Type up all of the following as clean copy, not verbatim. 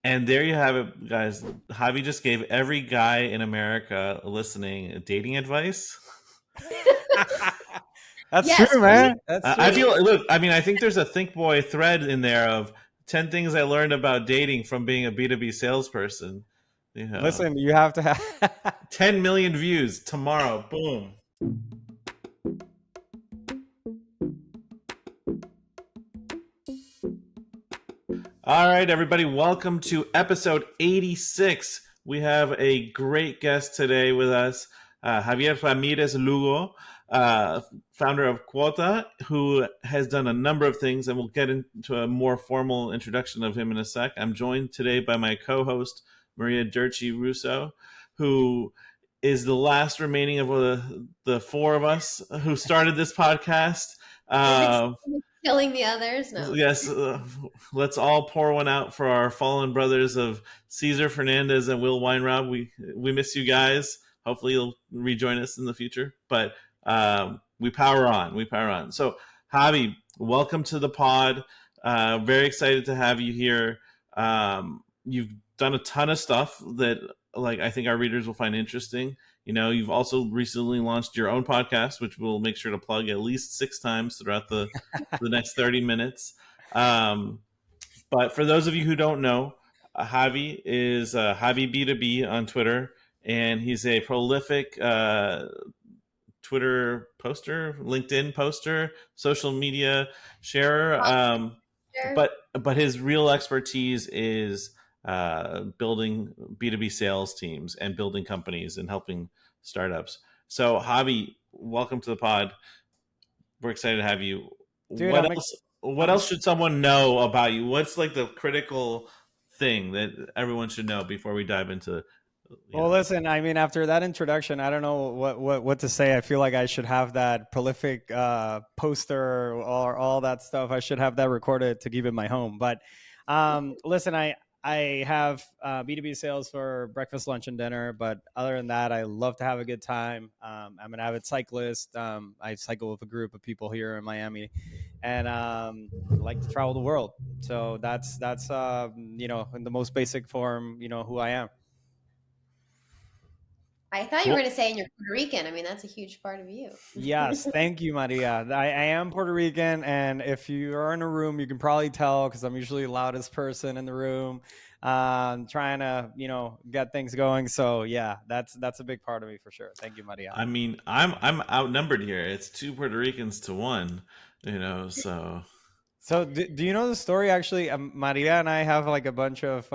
And there you have it, guys. Javi just gave every guy in America listening dating advice. That's Yes, true, man. That's I true. feel, look, I mean, I think there's a Think Boy thread in there of 10 things I learned about dating from being a B2B salesperson. You know, Listen, you have to have 10 million views tomorrow. Boom. All right, everybody, welcome to episode 86. We have a great guest today with us, Javier Ramirez Lugo, founder of Cuota, who has done a number of things, and we'll get into a more formal introduction of him in a sec. I'm joined today by my co-host, Maria Durci Russo, who is the last remaining of the four of us who started this podcast. killing the others. No. Yes, let's all pour one out for our fallen brothers of Cesar Fernandez and Will Weinraub. We miss you guys. Hopefully, you'll rejoin us in the future. But we power on. We power on. So, Javi, welcome to the pod. Very excited to have you here. You've done a ton of stuff that, like, I think our readers will find interesting. You know, you've also recently launched your own podcast, which we'll make sure to plug at least 6 times throughout the next 30 minutes. But for those of you who don't know, Javi is Javi B2B on Twitter, and he's a prolific Twitter poster, LinkedIn poster, social media sharer. Sure. But his real expertise is building B2B sales teams and building companies and helping startups. So, Javi, welcome to the pod. We're excited to have you. Dude, What else should someone know about you? What's like the critical thing that everyone should know before we dive into? Well, listen, I mean, after that introduction, I don't know what to say. I feel like I should have that prolific poster or all that stuff. I should have that recorded to keep in my home. But listen, I have B2B sales for breakfast, lunch, and dinner. But other than that, I love to have a good time. I'm an avid cyclist. I cycle with a group of people here in Miami, and like to travel the world. So that's in the most basic form, who I am. I thought you were going to say you're Puerto Rican. I mean, that's a huge part of you. Yes, thank you, Maria. I am Puerto Rican, and if you are in a room, you can probably tell because I'm usually the loudest person in the room, trying to get things going. So yeah, that's a big part of me for sure. Thank you, Maria. I mean, I'm outnumbered here. It's 2 Puerto Ricans to 1. So. So do you know the story? Actually, Maria and I have like a bunch of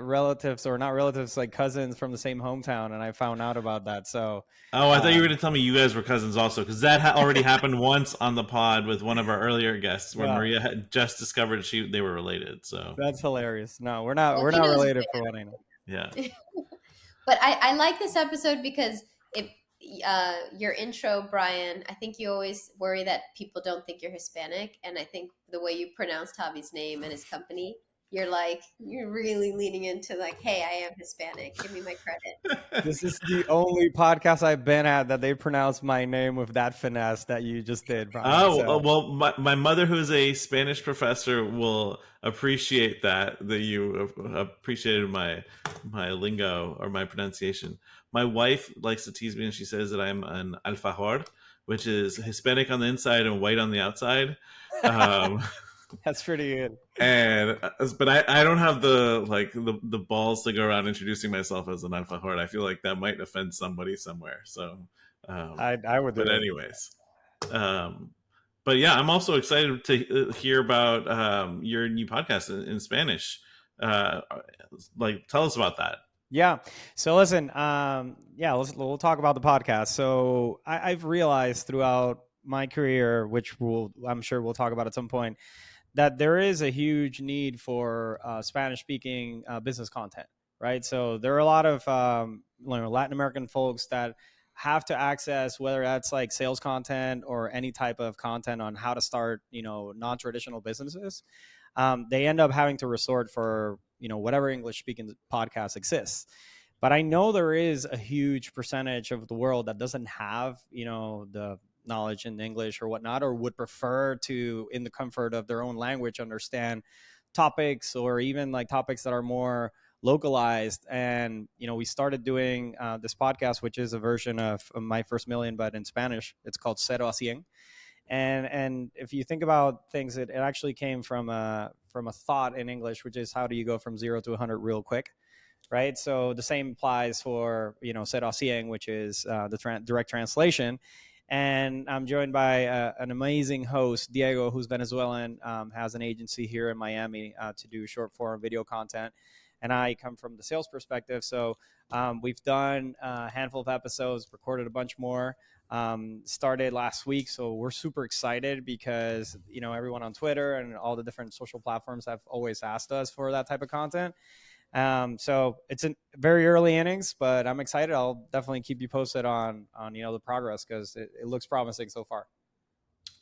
relatives, or not relatives, like cousins from the same hometown, and I found out about that. So Oh, I thought you were going to tell me you guys were cousins also, because that already happened once on the pod with one of our earlier guests, where Maria had just discovered they were related. So that's hilarious. No, we're not related for what I know. Yeah. But I like this episode because your intro, Brian, I think you always worry that people don't think you're Hispanic, and I think the way you pronounced Javi's name and his company, you're really leaning into like, hey, I am Hispanic. Give me my credit. This is the only podcast I've been at that they pronounce my name with that finesse that you just did, Brian. Well, my mother, who's a Spanish professor, will appreciate that you appreciated my lingo or my pronunciation. My wife likes to tease me, and she says that I'm an alfajor, which is Hispanic on the inside and white on the outside. That's pretty good. But I don't have the balls to go around introducing myself as an alfajor. I feel like that might offend somebody somewhere. So I would. But anyways, but yeah, I'm also excited to hear about your new podcast in Spanish. Tell us about that. Yeah. So listen, we'll talk about the podcast. So I've realized throughout my career, which I'm sure we'll talk about at some point, that there is a huge need for Spanish-speaking business content, right? So there are a lot of Latin American folks that have to access, whether that's like sales content or any type of content on how to start, non-traditional businesses. They end up having to resort for whatever English-speaking podcast exists. But I know there is a huge percentage of the world that doesn't have, the knowledge in English or whatnot, or would prefer to, in the comfort of their own language, understand topics, or even like topics that are more localized. And, we started doing this podcast, which is a version of My First Million, but in Spanish. It's called Cero a Cien. And if you think about things, it actually came from a thought in English, which is, how do you go from 0 to 100 real quick? Right. So the same applies for, Cero a Cien, which is the direct translation. And I'm joined by an amazing host, Diego, who's Venezuelan, has an agency here in Miami to do short form video content. And I come from the sales perspective. So we've done a handful of episodes, recorded a bunch more, started last week. So we're super excited because, everyone on Twitter and all the different social platforms have always asked us for that type of content. So it's in very early innings, but I'm excited. I'll definitely keep you posted on the progress, because it looks promising so far.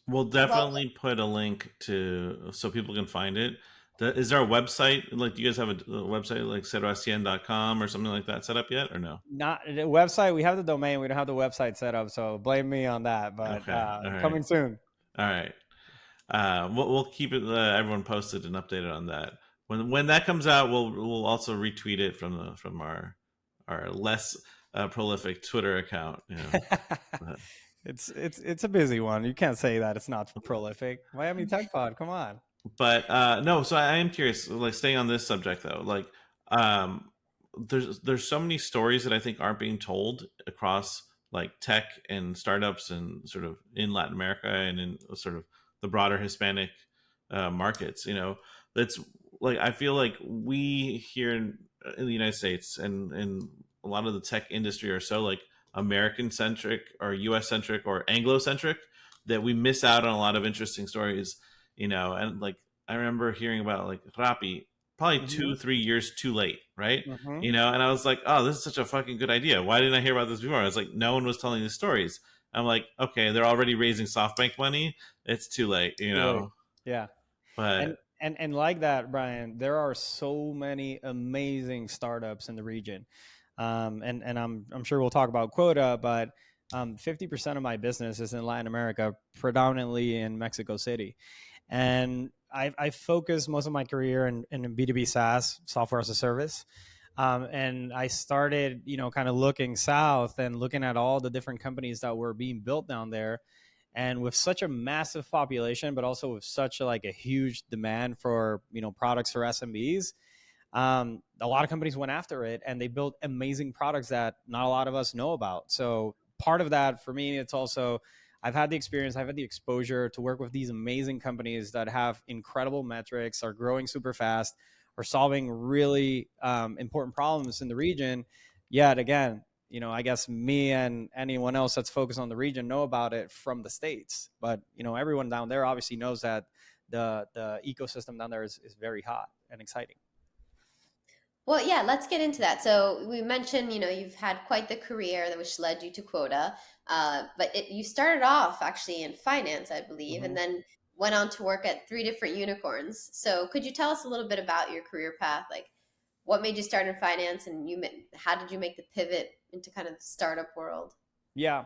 We'll definitely put a link so people can find it. Is there a website? Like, do you guys have a website like ceroacien.com or something like that set up yet, or no? Not the website. We have the domain. We don't have the website set up, so blame me on that. But Okay. coming soon. All right. We'll keep it everyone posted and updated on that. When that comes out, we'll also retweet it from our less prolific Twitter account. It's a busy one. You can't say that it's not prolific. MiamiTech Pod, come on. But no, so I am curious. Like, staying on this subject though, like there's so many stories that I think aren't being told across like tech and startups and sort of in Latin America and in sort of the broader Hispanic markets. That's like, I feel like we here in the United States and a lot of the tech industry are so like American centric or US centric or Anglo centric that we miss out on a lot of interesting stories, and like I remember hearing about like Rappi probably 2-3 years too late, right? And I was like, oh, this is such a fucking good idea. Why didn't I hear about this before? I was like, no one was telling these stories. I'm like, okay, they're already raising SoftBank money. It's too late, Yeah. But and like that, Brian, there are so many amazing startups in the region. And I'm sure we'll talk about Cuota, but 50% of my business is in Latin America, predominantly in Mexico City. And I focused most of my career in B2B SaaS, software as a service. And I started, kind of looking south and looking at all the different companies that were being built down there. And with such a massive population, but also with such a huge demand for, products for SMBs, a lot of companies went after it and they built amazing products that not a lot of us know about. So part of that for me, it's also, I've had the experience, I've had the exposure to work with these amazing companies that have incredible metrics, are growing super fast, are solving really important problems in the region. Yet again, I guess me and anyone else that's focused on the region know about it from the States. But, everyone down there obviously knows that the ecosystem down there is very hot and exciting. Well, yeah, let's get into that. So we mentioned, you've had quite the career that which led you to Quota, but you started off actually in finance, I believe, and then went on to work at 3 different unicorns. So could you tell us a little bit about your career path? Like, what made you start in finance, and how did you make the pivot into kind of the startup world? Yeah.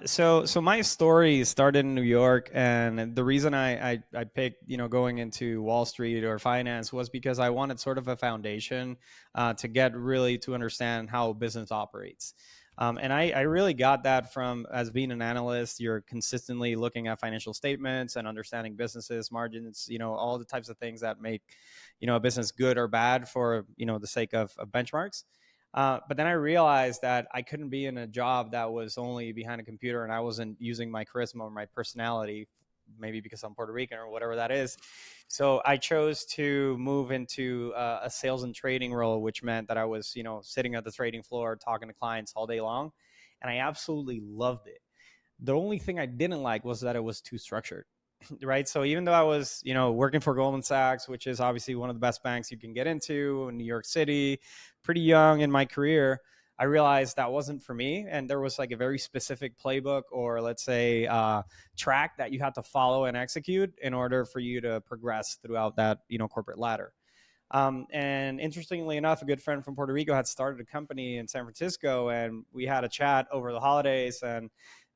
So my story started in New York, and the reason I picked, going into Wall Street or finance was because I wanted sort of a foundation to get really to understand how business operates. And I really got that from, as being an analyst, you're consistently looking at financial statements and understanding businesses, margins, all the types of things that make, a business good or bad for, the sake of benchmarks. But then I realized that I couldn't be in a job that was only behind a computer and I wasn't using my charisma or my personality, maybe because I'm Puerto Rican or whatever that is. So I chose to move into a sales and trading role, which meant that I was, sitting at the trading floor, talking to clients all day long. And I absolutely loved it. The only thing I didn't like was that it was too structured. Right. So even though I was, working for Goldman Sachs, which is obviously one of the best banks you can get into in New York City, pretty young in my career, I realized that wasn't for me. And there was a very specific playbook, or let's say track that you had to follow and execute in order for you to progress throughout that, corporate ladder. And interestingly enough, a good friend from Puerto Rico had started a company in San Francisco, and we had a chat over the holidays, and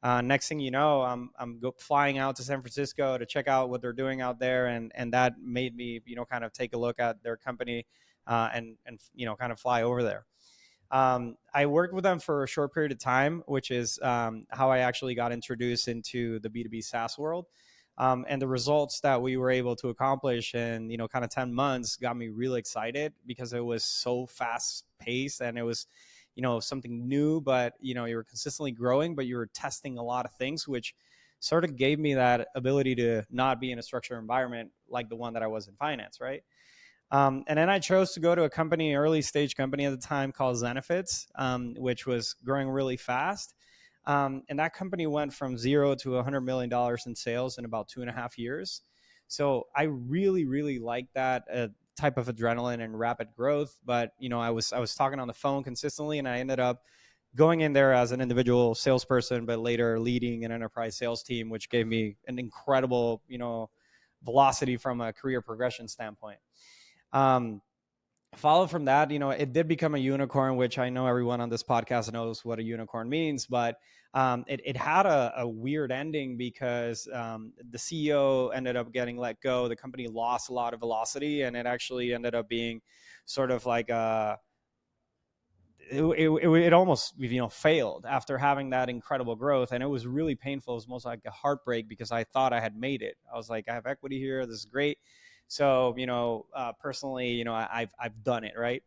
Next thing you know, I'm flying out to San Francisco to check out what they're doing out there, and that made me, kind of take a look at their company, and kind of fly over there. I worked with them for a short period of time, which is how I actually got introduced into the B2B SaaS world. And the results that we were able to accomplish in, kind of 10 months got me really excited because it was so fast paced, and it was, something new, but, you were consistently growing, but you were testing a lot of things, which sort of gave me that ability to not be in a structured environment like the one that I was in finance, right? And then I chose to go to a company, early stage company at the time, called Zenefits, which was growing really fast. And that company went from 0 to $100 million in sales in about 2.5 years. So I really, really like that type of adrenaline and rapid growth. But, I was talking on the phone consistently, and I ended up going in there as an individual salesperson, but later leading an enterprise sales team, which gave me an incredible, velocity from a career progression standpoint. Follow from that, it did become a unicorn, which I know everyone on this podcast knows what a unicorn means, but it had a weird ending because the CEO ended up getting let go. The company lost a lot of velocity, and it actually ended up being sort of like it almost, failed after having that incredible growth. And it was really painful. It was almost like a heartbreak because I thought I had made it. I was like, I have equity here. This is great. So, personally, I've done it, right?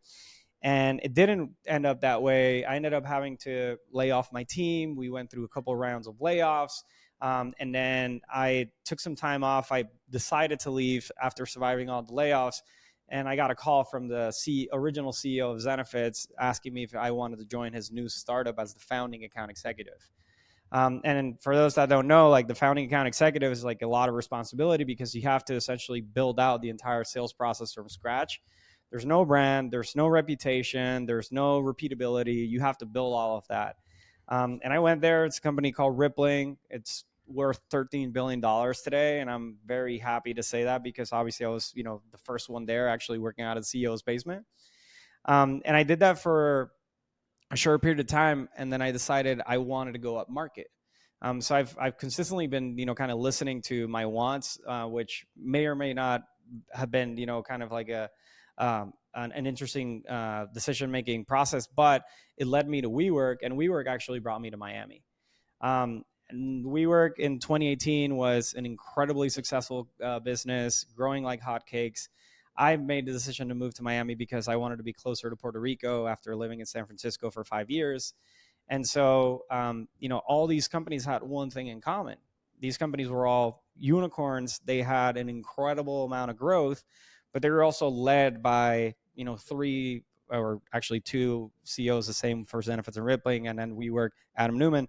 And it didn't end up that way. I ended up having to lay off my team. We went through a couple of rounds of layoffs. And then I took some time off. I decided to leave after surviving all the layoffs. And I got a call from the original CEO of Zenefits asking me if I wanted to join his new startup as the founding account executive. And for those that don't know, like, the founding account executive is like a lot of responsibility because you have to essentially build out the entire sales process from scratch. There's no brand, there's no reputation, there's no repeatability. You have to build all of that. And I went there. It's a company called Rippling. It's worth $13 billion today. And I'm very happy to say that because obviously I was, the first one there actually working out of the CEO's basement. And I did that for a short period of time, and then I decided I wanted to go up market. So I've consistently been, kind of listening to my wants, which may or may not have been, kind of like an interesting decision-making process, but it led me to WeWork, and WeWork actually brought me to Miami. And WeWork in 2018 was an incredibly successful business, growing like hotcakes. I made the decision to move to Miami because I wanted to be closer to Puerto Rico after living in San Francisco for 5 years. And so, all these companies had one thing in common. These companies were all unicorns. They had an incredible amount of growth, but they were also led by, 3 or actually 2 CEOs, the same for Zenefits and Rippling, and then WeWork, Adam Newman,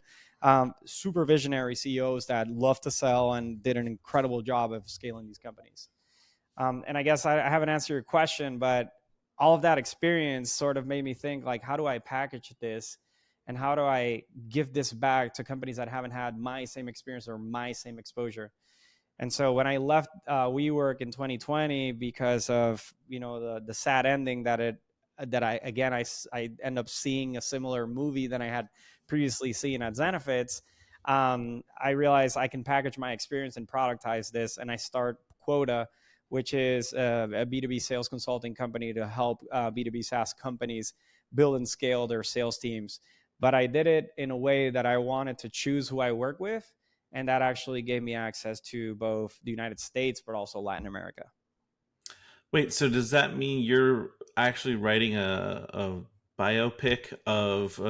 super visionary CEOs that loved to sell and did an incredible job of scaling these companies. And I guess I haven't answered your question, but all of that experience sort of made me think, like, how do I package this and how do I give this back to companies that haven't had my same experience or my same exposure? And so when I left WeWork in 2020 because of, the sad ending that I end up seeing a similar movie than I had previously seen at Zenefits, I realized I can package my experience and productize this, and I start Cuota, which is a B2B sales consulting company to help B2B SaaS companies build and scale their sales teams. But I did it in a way that I wanted to choose who I work with, and that actually gave me access to both the United States, but also Latin America. Wait, so does that mean you're actually writing a biopic of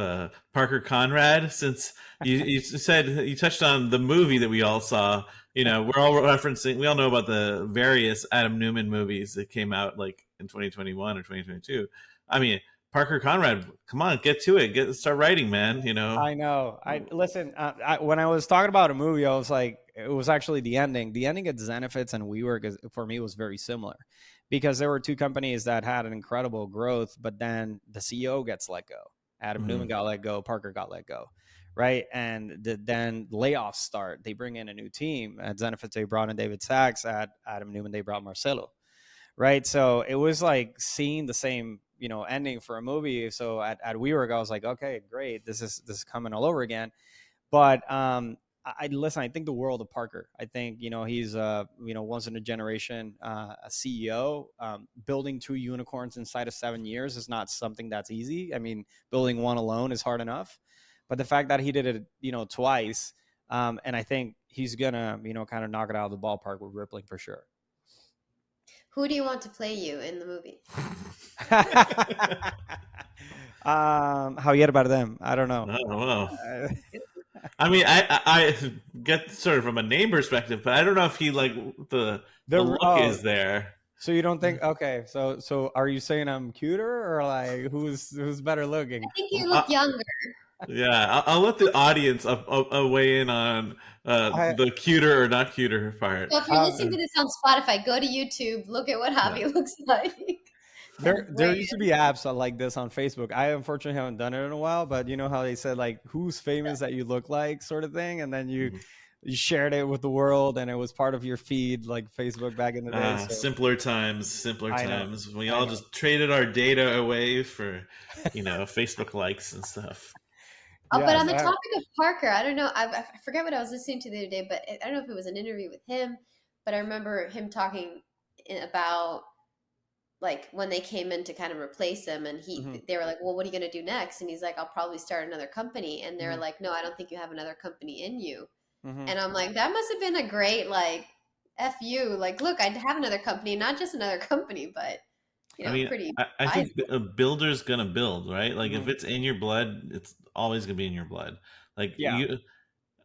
Parker Conrad? Since you said you touched on the movie that we all saw, we're all referencing. We all know about the various Adam Newman movies that came out like in 2021 or 2022. I mean, Parker Conrad, come on, get to it. Start writing, man. I know. Listen. When I was talking about a movie, I was like, it was actually the ending. The ending at Zenefits and WeWork for me was very similar, because there were 2 companies that had an incredible growth, but then the CEO gets let go. Adam Newman got let go. Parker got let go, right? And then layoffs start. They bring in a new team. At Zenefits, they brought in David Sachs. At Adam Newman, they brought Marcelo, right? So it was like seeing the same, ending for a movie. So at WeWork, I was like, okay, great. This is coming all over again. But listen. I think the world of Parker. I think he's once in a generation a CEO. Building 2 unicorns inside of 7 years is not something that's easy. I mean, building one alone is hard enough, but the fact that he did it twice, and I think he's gonna kind of knock it out of the ballpark with Rippling for sure. Who do you want to play you in the movie? Javier Bardem. I don't know. I don't know. I mean, I get sort of from a name perspective, but I don't know if he like the look is there. So you don't think? Okay, so are you saying I'm cuter, or like who's better looking? I think you look younger. Yeah, I'll let the audience weigh in on the cuter or not cuter part. So if you're listening to this on Spotify, go to YouTube, look at what Javi looks like. There used to be apps like this on Facebook. I unfortunately haven't done it in a while, but you know how they said like who's famous that you look like sort of thing, and then you shared it with the world, and it was part of your feed like Facebook back in the day. Simpler times. We all just traded our data away for Facebook likes and stuff. Oh, but on the topic of Parker, I don't know. I forget what I was listening to the other day, but I don't know if it was an interview with him, but I remember him talking about like when they came in to kind of replace him, and they were like, well, what are you going to do next? And he's like, I'll probably start another company. And they're like, no, I don't think you have another company in you. And I'm like, that must have been a great, like, F you. Like, look, I have another company, not just another company, but pretty. I think a builder's going to build, right? Like if it's in your blood, it's always going to be in your blood. Like you,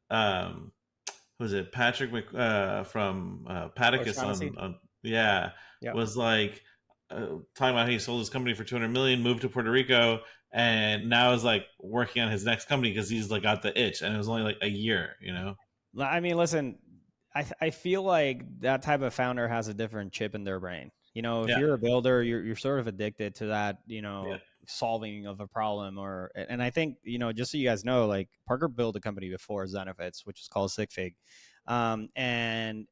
was it Patrick from Paticus was like talking about how he sold his company for $200 million, moved to Puerto Rico, and now is like working on his next company because he's like got the itch, and it was only like a year. I mean, listen, I feel like that type of founder has a different chip in their brain. If you're a builder, you're sort of addicted to that, solving of a problem, and I think, just so you guys know, like Parker built a company before Zenefits, which is called SigFig. And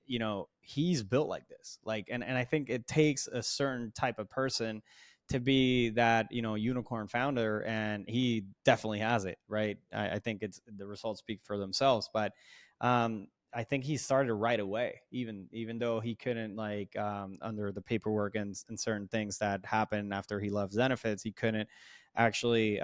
he's built like this, like, and I think it takes a certain type of person to be that, unicorn founder, and he definitely has it, right? I think the results speak for themselves, but, I think he started right away, even though he couldn't under the paperwork and certain things that happened after he left Zenefits, he couldn't actually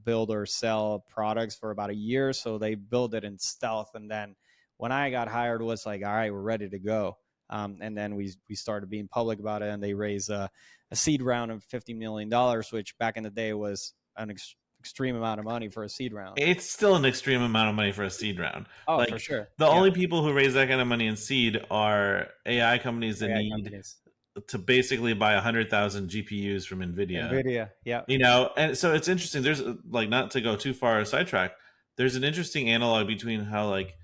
build or sell products for about a year. So they built it in stealth. And then when I got hired, was like, all right, we're ready to go. And then we started being public about it, and they raised a seed round of $50 million, which back in the day was an extreme amount of money for a seed round. It's still an extreme amount of money for a seed round. Oh, for sure. The only people who raise that kind of money in seed are AI companies that need to basically buy 100,000 GPUs from NVIDIA. Yeah. And so it's interesting. There's like, not to go too far sidetrack, there's an interesting analog between how like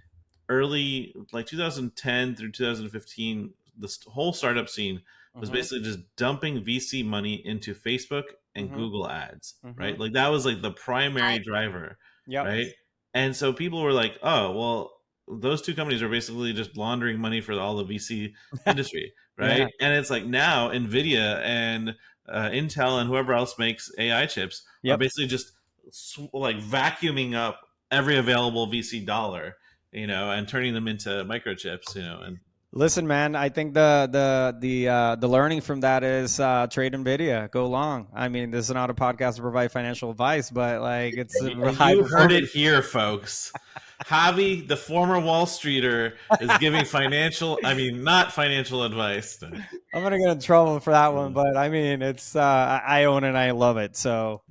early, like 2010 through 2015, the whole startup scene was basically just dumping VC money into Facebook and Google ads, right? Like that was like the primary driver, right? And so people were like, oh, well, those two companies are basically just laundering money for all the VC industry, right? And it's like now NVIDIA and Intel and whoever else makes AI chips are basically just like vacuuming up every available VC dollar, and turning them into microchips, and listen, man, I think the learning from that is trade NVIDIA, go long. I mean, this is not a podcast to provide financial advice, but like it's you heard it here, folks. Javi, the former Wall Streeter, is giving not financial advice. I'm gonna get in trouble for that one, but I mean, it's I own it and I love it. So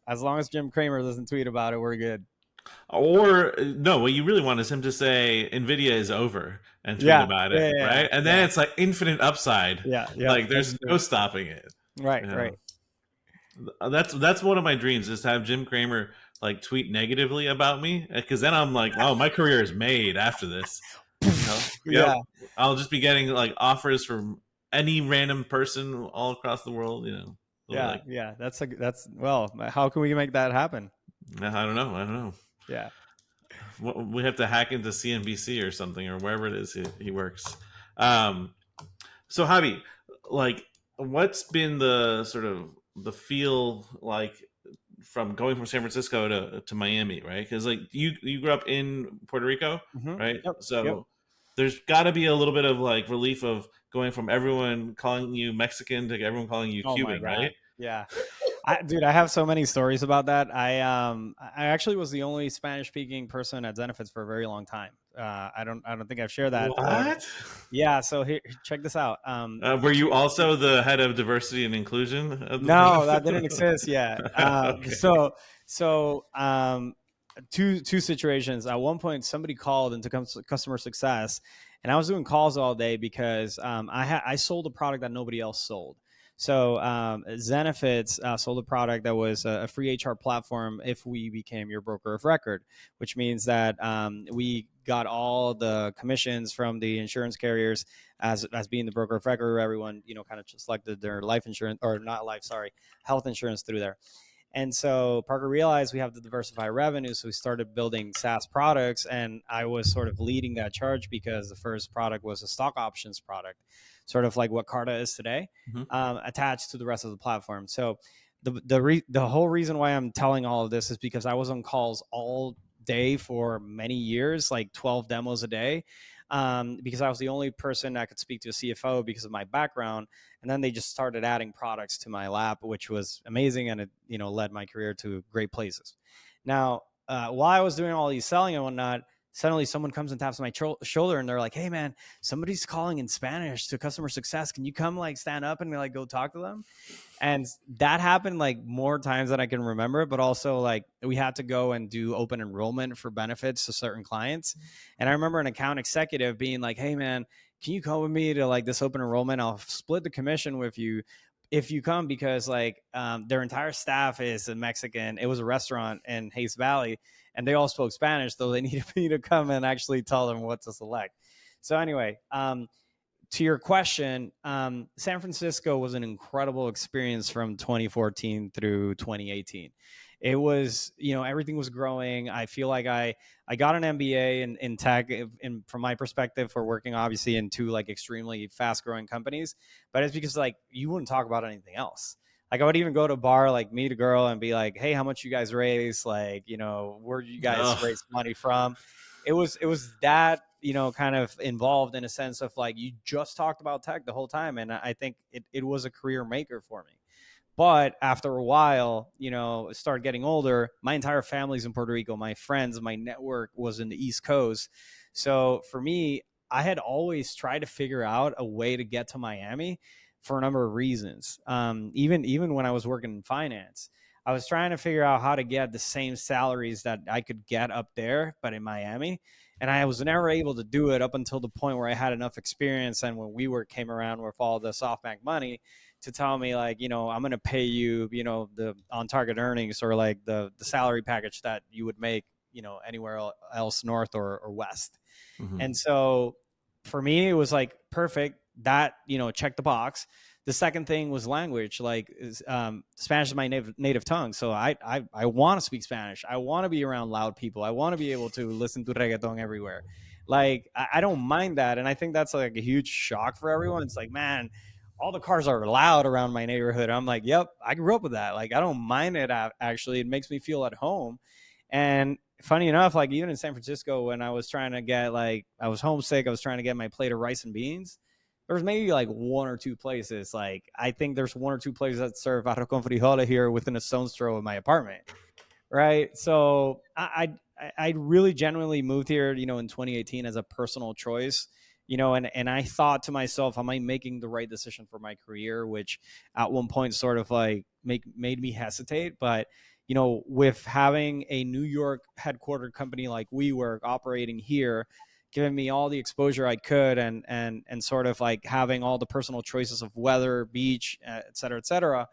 as long as Jim Cramer doesn't tweet about it, we're good. Or no, what you really want is him to say NVIDIA is over and tweet about it, right? And then it's like infinite upside. Like there's no stopping it. Right. That's one of my dreams, is to have Jim Cramer like tweet negatively about me, because then I'm like, oh, my career is made after this. I'll just be getting like offers from any random person all across the world. That's well, how can we make that happen? I don't know. Yeah. We have to hack into CNBC or something, or wherever it is he works. So Javi, like, what's been the sort of the feel like from going from San Francisco to Miami, right? Because like you grew up in Puerto Rico, right? Yep. So there's got to be a little bit of like relief of going from everyone calling you Mexican to everyone calling you Oh my Cuban, God. right? Yeah. Dude, I have so many stories about that. I actually was the only Spanish speaking person at Zenefits for a very long time. I don't think I've shared that. Or What? yeah. So here, check this out. Were you also the head of diversity and inclusion of the No, that benefit? didn't exist yet. Okay. So two situations. At one point, somebody called into customer success, and I was doing calls all day because I sold a product that nobody else sold. So Zenefits sold a product that was a free HR platform if we became your broker of record, which means that we got all the commissions from the insurance carriers as being the broker of record. Everyone, kind of just selected their life insurance, or not life, sorry, health insurance through there. And so Parker realized we have to diversify revenue. So we started building SaaS products. And I was sort of leading that charge because the first product was a stock options product, sort of like what Carta is today, attached to the rest of the platform. So the whole reason why I'm telling all of this is because I was on calls all day for many years, like 12 demos a day. Because I was the only person that could speak to a CFO because of my background. And then they just started adding products to my lap, which was amazing. And it, led my career to great places. Now, while I was doing all these selling and whatnot, suddenly someone comes and taps my shoulder and they're like, "Hey man, somebody's calling in Spanish to customer success. Can you come like stand up and like go talk to them?" And that happened like more times than I can remember, but also like we had to go and do open enrollment for benefits to certain clients. And I remember an account executive being like, "Hey man, can you come with me to like this open enrollment? I'll split the commission with you if you come," because like their entire staff is a Mexican. It was a restaurant in Hayes Valley and they all spoke Spanish, so they needed me to come and actually tell them what to select. So anyway, to your question, San Francisco was an incredible experience from 2014 through 2018. It was, everything was growing. I feel like I got an MBA in tech, from my perspective, for working obviously in two like extremely fast growing companies. But it's because like you wouldn't talk about anything else. Like I would even go to a bar, like meet a girl and be like, "Hey, how much you guys raise? Like, where do you guys raise money from?" It was that, kind of involved in a sense of like you just talked about tech the whole time. And I think it was a career maker for me. But after a while, started getting older. My entire family's in Puerto Rico. My friends, my network was in the East Coast. So for me, I had always tried to figure out a way to get to Miami for a number of reasons. Even when I was working in finance, I was trying to figure out how to get the same salaries that I could get up there, but in Miami. And I was never able to do it up until the point where I had enough experience. And when WeWork came around with all the SoftBank money to tell me like, I'm going to pay you, the on target earnings or like the salary package that you would make, anywhere else north or west. Mm-hmm. And so for me, it was like perfect that, check the box. The second thing was language. Like Spanish is my native tongue. So I want to speak Spanish. I want to be around loud people. I want to be able to listen to reggaeton everywhere. Like I don't mind that. And I think that's like a huge shock for everyone. It's like, man, all the cars are loud around my neighborhood. I'm like, yep, I grew up with that. Like, I don't mind it. Actually, it makes me feel at home. And funny enough, like even in San Francisco, when I was trying to get I was homesick, I was trying to get my plate of rice and beans. There was maybe like one or two places. Like I think there's one or two places that serve arroz con frijoles here within a stone's throw of my apartment. Right. So I really genuinely moved here, in 2018 as a personal choice, and I thought to myself, am I making the right decision for my career? Which at one point sort of like made me hesitate. But, with having a New York headquartered company like WeWork operating here, giving me all the exposure I could and sort of like having all the personal choices of weather, beach, et cetera,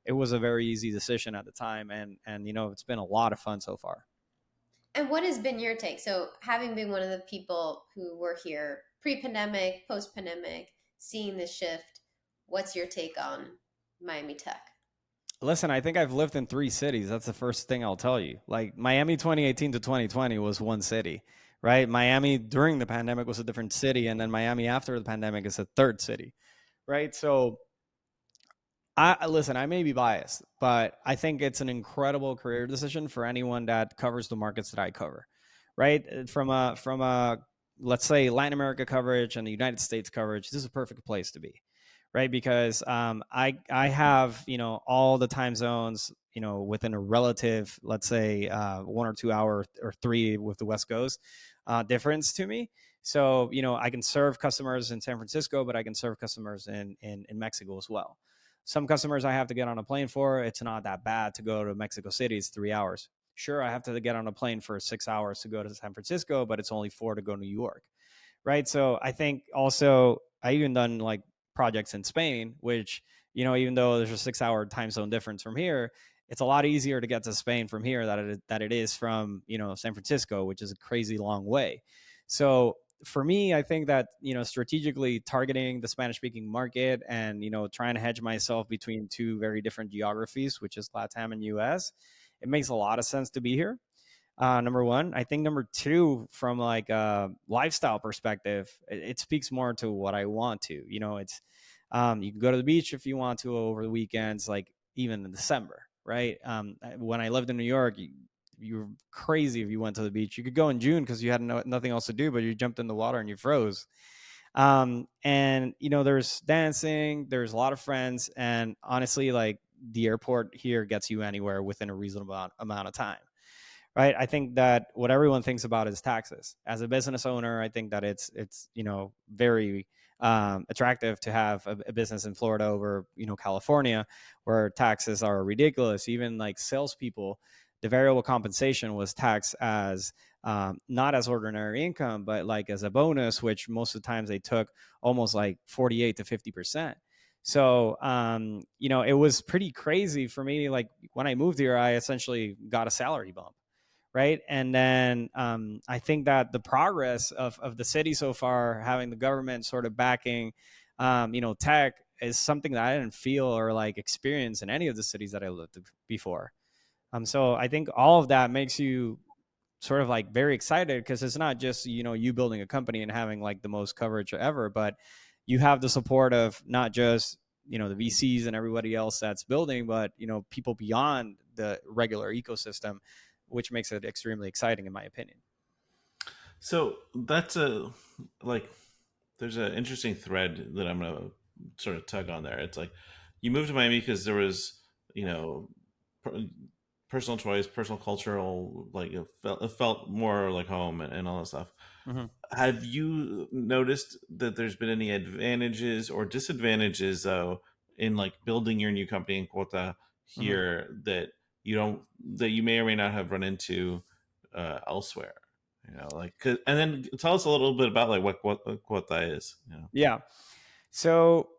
it was a very easy decision at the time. And it's been a lot of fun so far. And what has been your take? So having been one of the people who were here pre-pandemic, post-pandemic, seeing this shift, what's your take on MiamiTech? Listen, I think I've lived in 3 cities. That's the first thing I'll tell you. Like Miami 2018 to 2020 was one city, right? Miami during the pandemic was a different city. And then Miami after the pandemic is a third city, right? So Listen, I may be biased, but I think it's an incredible career decision for anyone that covers the markets that I cover, right? From a let's say Latin America coverage and the United States coverage, this is a perfect place to be, right? Because I have all the time zones within a relative, let's say 1 or 2 hour or three with the West Coast difference to me. So I can serve customers in San Francisco, but I can serve customers in Mexico as well. Some customers I have to get on a plane for. It's not that bad to go to Mexico City. It's 3 hours. Sure, I have to get on a plane for 6 hours to go to San Francisco, but it's only 4 to go to New York, right? So I think also I even done like projects in Spain, which even though there's a 6 hour time zone difference from here, it's a lot easier to get to Spain from here that it is from San Francisco, which is a crazy long way. So for me, I think that strategically targeting the Spanish speaking market and trying to hedge myself between two very different geographies, which is LATAM and US, it makes a lot of sense to be here. Number one. I think number two, from like a lifestyle perspective, it speaks more to what I want to. It's you can go to the beach if you want to over the weekends, like even in December, right? When I lived in New York, you were crazy if you went to the beach. You could go in June because you had nothing else to do, but you jumped in the water and you froze. And there's dancing, there's a lot of friends, and honestly, like the airport here gets you anywhere within a reasonable amount of time, right? I think that what everyone thinks about is taxes. As a business owner, I think that it's very attractive to have a business in Florida over California, where taxes are ridiculous. Even like salespeople, the variable compensation was taxed as not as ordinary income, but like as a bonus, which most of the times they took almost like 48 to 50%. So, it was pretty crazy for me. Like when I moved here, I essentially got a salary bump, right? And then I think that the progress of the city so far, having the government sort of backing, tech, is something that I didn't feel or like experience in any of the cities that I lived before. So I think all of that makes you sort of like very excited, because it's not just you building a company and having like the most coverage ever, but you have the support of not just the VCs and everybody else that's building, but people beyond the regular ecosystem, which makes it extremely exciting in my opinion. So that's like there's an interesting thread that I'm gonna sort of tug on there. It's like you moved to Miami because there was per- personal choice, personal cultural, like it felt more like home and all that stuff. Mm-hmm. Have you noticed that there's been any advantages or disadvantages though in like building your new company in Cuota Mm-hmm. here that you may or may not have run into elsewhere? Like, and then tell us a little bit about like what that is. Yeah. So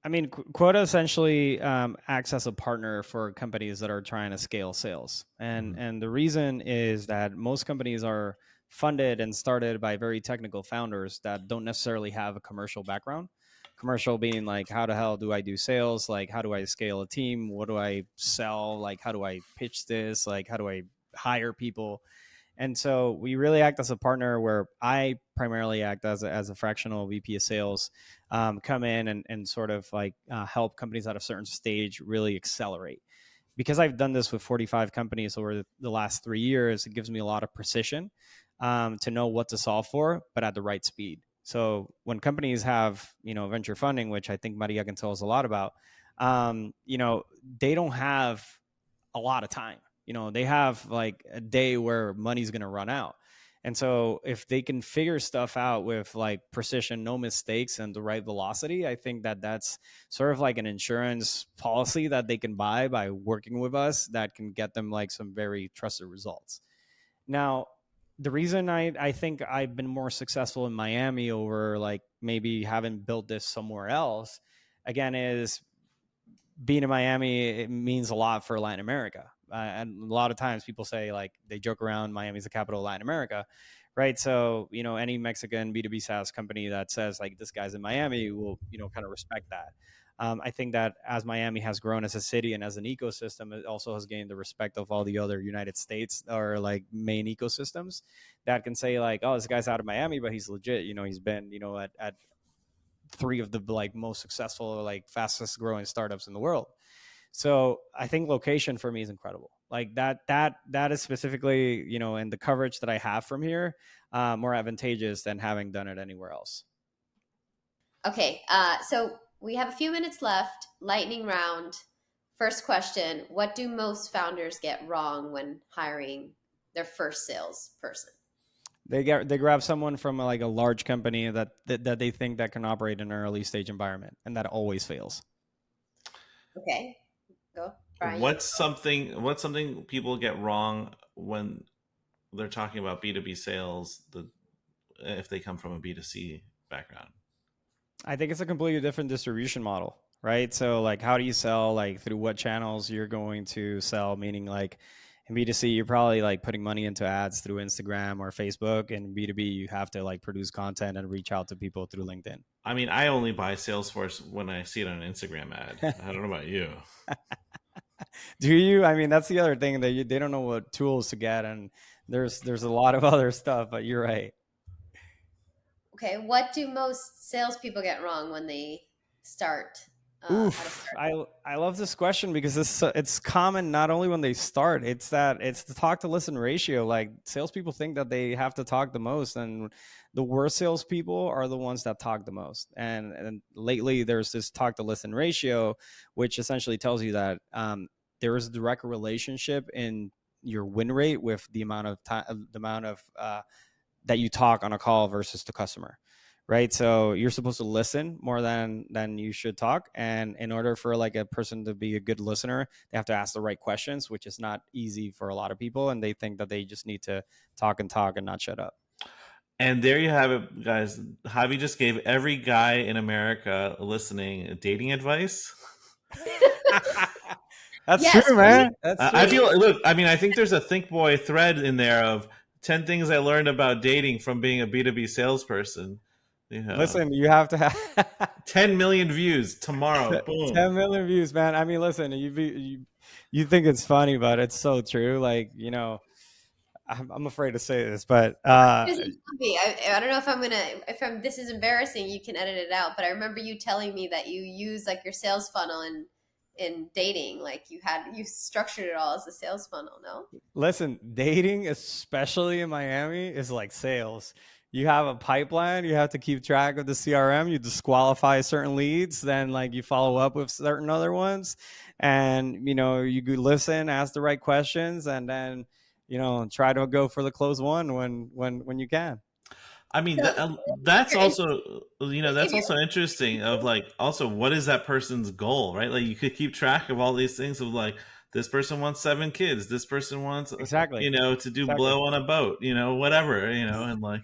I mean, Quota essentially acts as a partner for companies that are trying to scale sales, and Mhm. the reason is that most companies are funded and started by very technical founders that don't necessarily have a commercial background. Commercial being like, how the hell do I do sales? Like, how do I scale a team? What do I sell? Like, how do I pitch this? Like, how do I hire people? And so we really act as a partner, where I primarily act as a fractional VP of sales, come in and sort of like help companies at a certain stage really accelerate. Because I've done this with 45 companies over the last 3 years, it gives me a lot of precision to know what to solve for, but at the right speed. So when companies have, venture funding, which I think Maria can tell us a lot about, they don't have a lot of time. They have like a day where money's going to run out. And so if they can figure stuff out with like precision, no mistakes, and the right velocity, I think that that's sort of like an insurance policy that they can buy by working with us, that can get them like some very trusted results. Now, the reason I think I've been more successful in Miami over like maybe having built this somewhere else, again, is being in Miami, it means a lot for Latin America. And a lot of times people say, like, they joke around, Miami's the capital of Latin America, right? So, any Mexican B2B SaaS company that says, like, this guy's in Miami will, kind of respect that. I think that as Miami has grown as a city and as an ecosystem, it also has gained the respect of all the other United States or like main ecosystems that can say, like, oh, this guy's out of Miami, but he's legit. He's been, at 3 of the like most successful or like fastest growing startups in the world. So I think location for me is incredible. Like that is specifically, you know, and the coverage that I have from here, more advantageous than having done it anywhere else. Okay, so we have a few minutes left. Lightning round. First question: what do most founders get wrong when hiring their first salesperson? They grab someone from like a large company that they think that can operate in an early stage environment, and that always fails. Okay, go, Brian. What's something people get wrong when they're talking about B2B sales, if they come from a B2C background? I think it's a completely different distribution model, right? So like, how do you sell? Like, through what channels you're going to sell? Meaning, like, in B2C, you're probably like putting money into ads through Instagram or Facebook. And B2B, you have to like produce content and reach out to people through LinkedIn. I mean, I only buy Salesforce when I see it on an Instagram ad. I don't know about you. Do you? I mean, that's the other thing, that they don't know what tools to get, and there's a lot of other stuff. But you're right. Okay, what do most salespeople get wrong when they start? Oof, I love this question because it's common not only when they start. It's the talk to listen ratio. Like, salespeople think that they have to talk the most, and the worst salespeople are the ones that talk the most. And lately, there's this talk to listen ratio, which essentially tells you that there is a direct relationship in your win rate with the amount of time, that you talk on a call versus the customer, right? So you're supposed to listen more than you should talk. And in order for like a person to be a good listener, they have to ask the right questions, which is not easy for a lot of people. And they think that they just need to talk and not shut up. And there you have it, guys. Javi just gave every guy in America listening dating advice. That's true, man. That's true. I feel, look, I mean, I think there's a Think Boy thread in there of 10 things I learned about dating from being a B2B salesperson. You know, listen, you have to have 10 million views tomorrow. Boom. 10 million views, man. I mean, listen, you think it's funny, but it's so true. Like, you know, I'm afraid to say this, but I don't know if this is embarrassing, you can edit it out, but I remember you telling me that you use like your sales funnel in dating, like you structured it all as a sales funnel. No, listen, dating, especially in Miami, is like sales. You have a pipeline, you have to keep track of the CRM, you disqualify certain leads, then like you follow up with certain other ones, and you know, you listen, ask the right questions, and then, you know, try to go for the close one when you can. I mean, that's also, you know, that's also interesting of like, also, what is that person's goal, right? Like, you could keep track of all these things of like, this person wants 7 kids. This person wants, exactly, you know, to do blow on a boat, you know, whatever, you know, and like.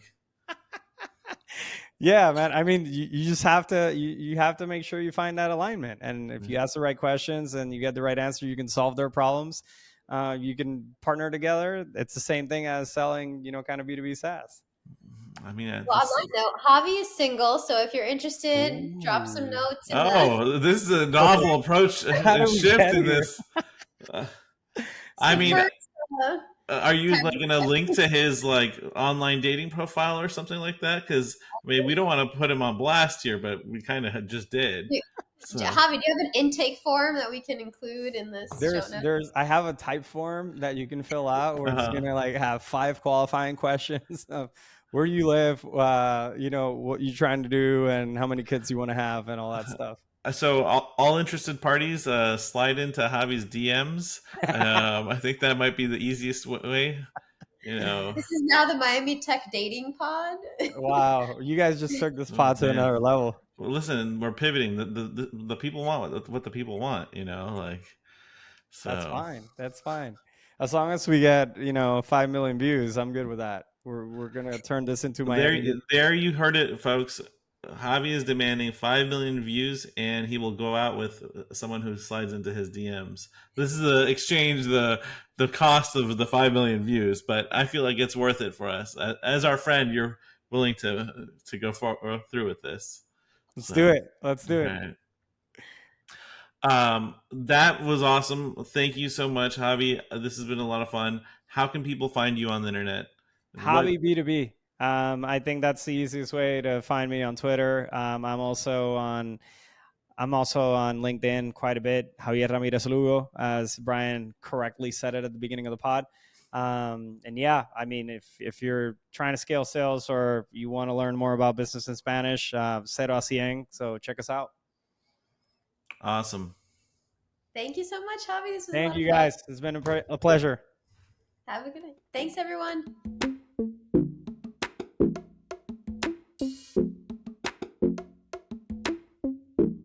Yeah, man. I mean, you just have to, you have to make sure you find that alignment. And if you ask the right questions and you get the right answer, you can solve their problems. You can partner together. It's the same thing as selling, you know, kind of B2B SaaS. I mean, well, on that note, Javi is single, so if you're interested, drop some notes. This is a novel approach and shift in this. I mean, are you like going to link to his like online dating profile or something like that? Because I mean, we don't want to put him on blast here, but we kind of just did. So. Javi, do you have an intake form that we can include in this? I have a type form that you can fill out where it's gonna like have 5 qualifying questions of where you live, you know, what you're trying to do, and how many kids you want to have, and all that stuff. So all interested parties, slide into Javi's DMs. I think that might be the easiest way. You know, this is now the MiamiTech dating pod. Wow, you guys just took this pod to another level. Well, listen, we're pivoting. The people want what the people want. You know, like. So. That's fine. As long as we get, you know, 5 million views, I'm good with that. We're gonna turn this into Miami. There you heard it, folks. Javi is demanding 5 million views, and he will go out with someone who slides into his DMs. This is the exchange, the cost of the 5 million views, but I feel like it's worth it for us. As our friend, you're willing to go through with this. Let's do it. Let's do it. That was awesome. Thank you so much, Javi. This has been a lot of fun. How can people find you on the internet? Javi B2B. I think that's the easiest way to find me on Twitter. I'm also on LinkedIn quite a bit. Javier Ramirez Lugo, as Brian correctly said it at the beginning of the pod. And yeah, I mean, if you're trying to scale sales or you want to learn more about business in Spanish, cero a cien. So check us out. Awesome. Thank you so much, Javi. This was a Thank lot you of fun. guys. It's been a pleasure. Have a good night. Thanks, everyone.